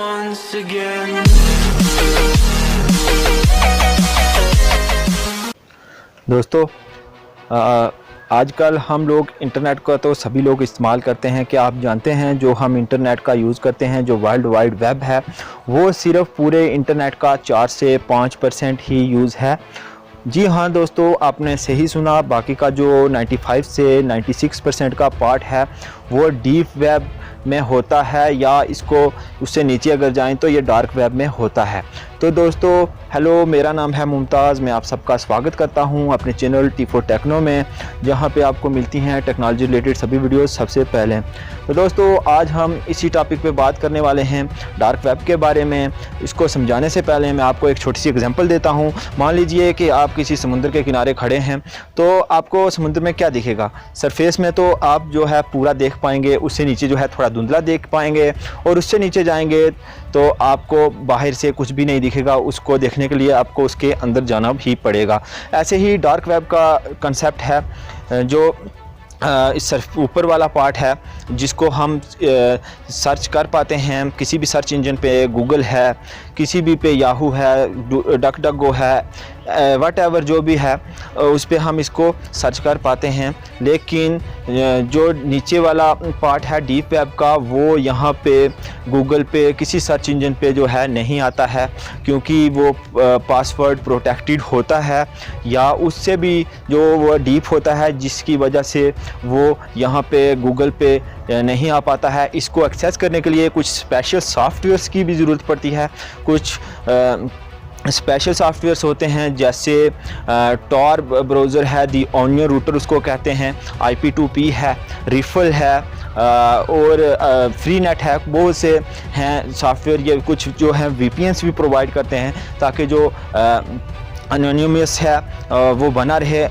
once again. दोस्तों, आजकल हम लोग इंटरनेट का तो सभी लोग इस्तेमाल करते हैं। कि आप जानते हैं जो हम इंटरनेट का यूज़ करते हैं, जो वर्ल्ड वाइड वेब है, वो सिर्फ़ पूरे इंटरनेट का 4 से 5% ही यूज़ है। जी हाँ दोस्तों, आपने सही सुना। बाकी का जो 95 से 96% का पार्ट है वो डीप वेब में होता है, या इसको उससे नीचे अगर जाएं तो ये डार्क वेब में होता है। तो दोस्तों हेलो, मेरा नाम है मुमताज़। मैं आप सबका स्वागत करता हूं अपने चैनल T4 टेक्नो में, जहां पे आपको मिलती हैं टेक्नोलॉजी रिलेटेड सभी वीडियोस सबसे पहले। तो दोस्तों आज हम इसी टॉपिक पे बात करने वाले हैं, डार्क वेब के बारे में। इसको समझाने से पहले मैं आपको एक छोटी सी एग्जांपल देता हूं। मान लीजिए कि आप किसी समुद्र के किनारे खड़े हैं, तो आपको समुद्र में क्या दिखेगा? सरफेस में तो आप जो है पूरा देख पाएंगे, उससे नीचे जो है थोड़ा धुंधला देख पाएंगे, और उससे नीचे जाएंगे तो आपको बाहर से कुछ भी नहीं दिखेगा। उसको देखने के लिए आपको उसके अंदर जाना भी पड़ेगा। ऐसे ही डार्क वेब का कंसेप्ट है, जो इस ऊपर वाला पार्ट है, जिसको हम सर्च कर पाते हैं किसी भी सर्च इंजन पे। गूगल है, किसी भी पे याहू है, डक डक गो है, वट एवर जो भी है, उस पर हम इसको सर्च कर पाते हैं। लेकिन जो नीचे वाला पार्ट है डीप वेब का, वो यहाँ पे गूगल पे, किसी सर्च इंजन पे जो है नहीं आता है, क्योंकि वो पासवर्ड प्रोटेक्टेड होता है, या उससे भी जो वो डीप होता है, जिसकी वजह से वो यहाँ पे गूगल पे नहीं आ पाता है। इसको एक्सेस करने के लिए कुछ स्पेशल सॉफ्टवेयर्स की भी ज़रूरत पड़ती है। कुछ स्पेशल सॉफ्टवेयर्स होते हैं, जैसे टॉर ब्राउज़र है, दी ऑनियन रूटर उसको कहते हैं, IP2P है, रिफल है, और फ्री नेट है। बहुत से हैं सॉफ्टवेयर। ये कुछ जो है VPNs भी प्रोवाइड करते हैं, ताकि जो एनोनिमस है वो बना रहे,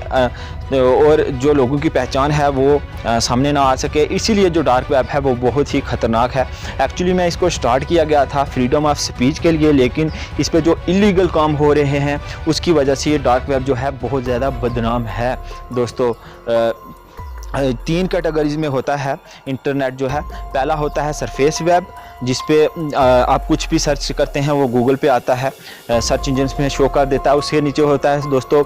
और जो लोगों की पहचान है वो सामने ना आ सके। इसीलिए जो डार्क वेब है वो बहुत ही ख़तरनाक है। एक्चुअली मैं इसको स्टार्ट किया गया था फ्रीडम ऑफ स्पीच के लिए, लेकिन इस पे जो इलीगल काम हो रहे हैं उसकी वजह से ये डार्क वेब जो है बहुत ज़्यादा बदनाम है। दोस्तों 3 कैटेगरीज में होता है इंटरनेट जो है। पहला होता है सरफेस वेब, जिस पे आप कुछ भी सर्च करते हैं वो गूगल पे आता है, सर्च इंजन में शो कर देता है। उसके नीचे होता है दोस्तों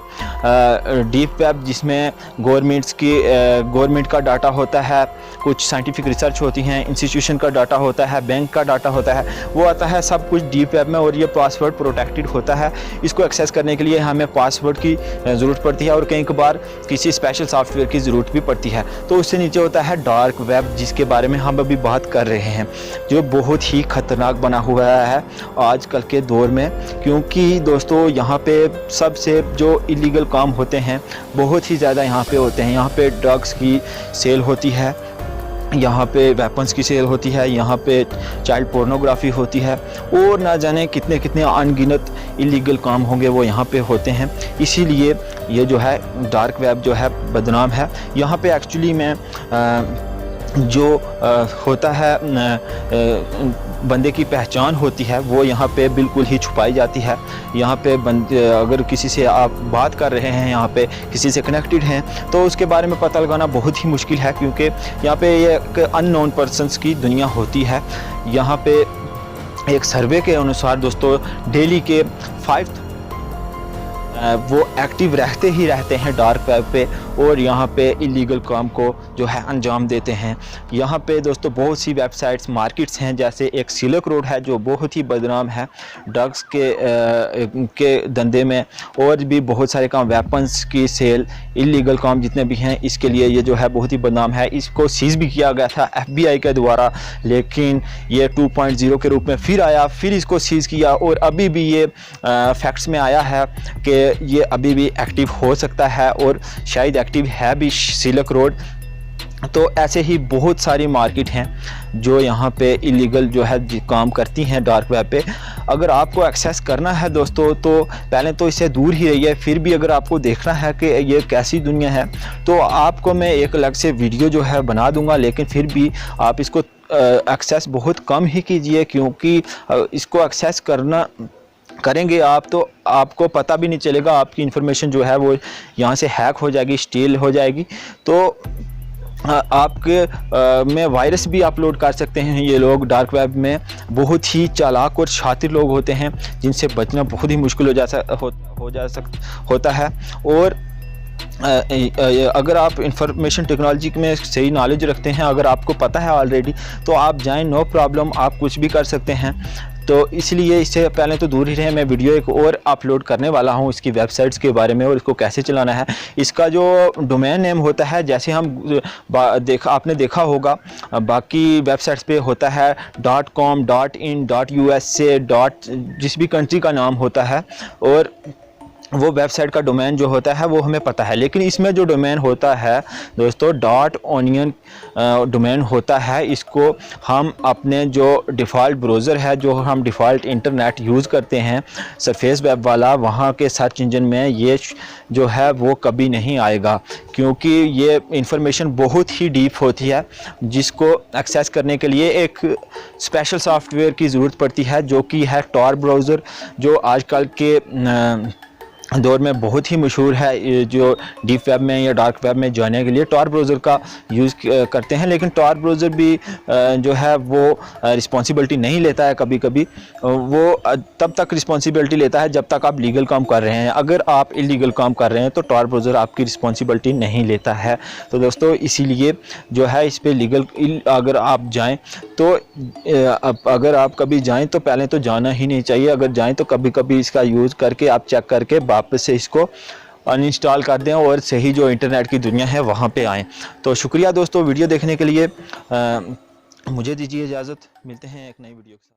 डीप वेब, जिसमें गवर्नमेंट का डाटा होता है, कुछ साइंटिफिक रिसर्च होती हैं, इंस्टीट्यूशन का डाटा होता है, बैंक का डाटा होता है, वो आता है सब कुछ डीप वेब में, और ये पासवर्ड प्रोटेक्टेड होता है। इसको एक्सेस करने के लिए हमें पासवर्ड की ज़रूरत पड़ती है, और कई बार किसी स्पेशल सॉफ्टवेयर की ज़रूरत भी पड़ती है। तो उससे नीचे होता है डार्क वेब, जिसके बारे में हम अभी बात कर रहे हैं, जो बहुत ही खतरनाक बना हुआ है आजकल के दौर में। क्योंकि दोस्तों यहाँ पे सबसे जो इलीगल काम होते हैं बहुत ही ज़्यादा यहाँ पे होते हैं। यहाँ पे ड्रग्स की सेल होती है, यहाँ पे वेपन्स की सेल होती है, यहाँ पे चाइल्ड पोर्नोग्राफी होती है, और ना जाने कितने कितने अनगिनत इलीगल काम होंगे वो यहाँ पे होते हैं। इसीलिए ये जो है डार्क वेब जो है बदनाम है। यहाँ पे एक्चुअली में जो होता है बंदे की पहचान होती है वो यहाँ पे बिल्कुल ही छुपाई जाती है। यहाँ पे अगर किसी से आप बात कर रहे हैं, यहाँ पे किसी से कनेक्टेड हैं, तो उसके बारे में पता लगाना बहुत ही मुश्किल है, क्योंकि यहाँ पे ये एक अननोन पर्सन्स की दुनिया होती है। यहाँ पे एक सर्वे के अनुसार दोस्तों डेली के 5 वो एक्टिव रहते हैं डार्क वेब पे, और यहाँ पे इलीगल काम को जो है अंजाम देते हैं। यहाँ पे दोस्तों बहुत सी वेबसाइट्स, मार्केट्स हैं, जैसे एक सिल्क रोड है जो बहुत ही बदनाम है ड्रग्स के धंधे में, और भी बहुत सारे काम, वेपन्स की सेल, इलीगल काम जितने भी हैं, इसके लिए ये जो है बहुत ही बदनाम है। इसको सीज़ भी किया गया था FBI के द्वारा, लेकिन ये 2.0 के रूप में फिर आया, फिर इसको सीज़ किया, और अभी भी ये फैक्ट्स में आया है कि ये अभी भी एक्टिव हो सकता है, और शायद एक्टिव है भी सिल्क रोड। तो ऐसे ही बहुत सारी मार्केट हैं जो यहाँ पे इलीगल जो है काम करती हैं डार्क वेब पे। अगर आपको एक्सेस करना है दोस्तों, तो पहले तो इससे दूर ही रहिए। फिर भी अगर आपको देखना है कि ये कैसी दुनिया है, तो आपको मैं एक अलग से वीडियो जो है बना दूंगा, लेकिन फिर भी आप इसको एक्सेस बहुत कम ही कीजिए, क्योंकि इसको एक्सेस करेंगे आप तो आपको पता भी नहीं चलेगा, आपकी इन्फॉर्मेशन जो है वो यहाँ से हैक हो जाएगी, स्टील हो जाएगी। तो आपके में वायरस भी अपलोड कर सकते हैं ये लोग डार्क वेब में। बहुत ही चालाक और शातिर लोग होते हैं जिनसे बचना बहुत ही मुश्किल होता है। और अगर आप इंफॉर्मेशन टेक्नोलॉजी में सही नॉलेज रखते हैं, अगर आपको पता है ऑलरेडी, तो आप जाएं, नो प्रॉब्लम, आप कुछ भी कर सकते हैं। तो इसलिए इससे पहले तो दूर ही रहे। मैं वीडियो एक और अपलोड करने वाला हूं इसकी वेबसाइट्स के बारे में और इसको कैसे चलाना है। इसका जो डोमेन नेम होता है, जैसे हम आपने देखा होगा बाकी वेबसाइट्स पे होता है .com .in .usa जिस भी कंट्री का नाम होता है, और वो वेबसाइट का डोमेन जो होता है वो हमें पता है। लेकिन इसमें जो डोमेन होता है दोस्तों, .onion डोमेन होता है। इसको हम अपने जो डिफ़ॉल्ट ब्राउज़र है, जो हम डिफ़ॉल्ट इंटरनेट यूज़ करते हैं सरफेस वेब वाला, वहाँ के सर्च इंजन में ये जो है वो कभी नहीं आएगा, क्योंकि ये इंफॉर्मेशन बहुत ही डीप होती है, जिसको एक्सेस करने के लिए एक स्पेशल सॉफ्टवेयर की ज़रूरत पड़ती है, जो कि है tor ब्राउज़र, जो आजकल के दौर में बहुत ही मशहूर है। जो डीप वेब में या डार्क वेब में जाने के लिए tor ब्राउज़र का यूज़ करते हैं। लेकिन tor ब्राउज़र भी जो है वो रिस्पॉन्सिबिलिटी नहीं लेता है। कभी कभी वो तब तक रिस्पॉन्सिबिलिटी लेता है जब तक आप लीगल काम कर रहे हैं। अगर आप इलीगल काम कर रहे हैं तो tor ब्राउज़र आपकी रिस्पॉन्सिबिलिटी नहीं लेता है। तो दोस्तों इसीलिए जो है इस पर लीगल अगर आप जाएँ तो अगर आप कभी जाएँ तो पहले तो जाना ही नहीं चाहिए। अगर जाएँ तो कभी कभी इसका यूज़ करके आप चेक करके वापस से इसको अनइंस्टॉल कर दें और सही जो इंटरनेट की दुनिया है वहाँ पे आएँ। तो शुक्रिया दोस्तों वीडियो देखने के लिए। मुझे दीजिए इजाज़त, मिलते हैं एक नई वीडियो के साथ।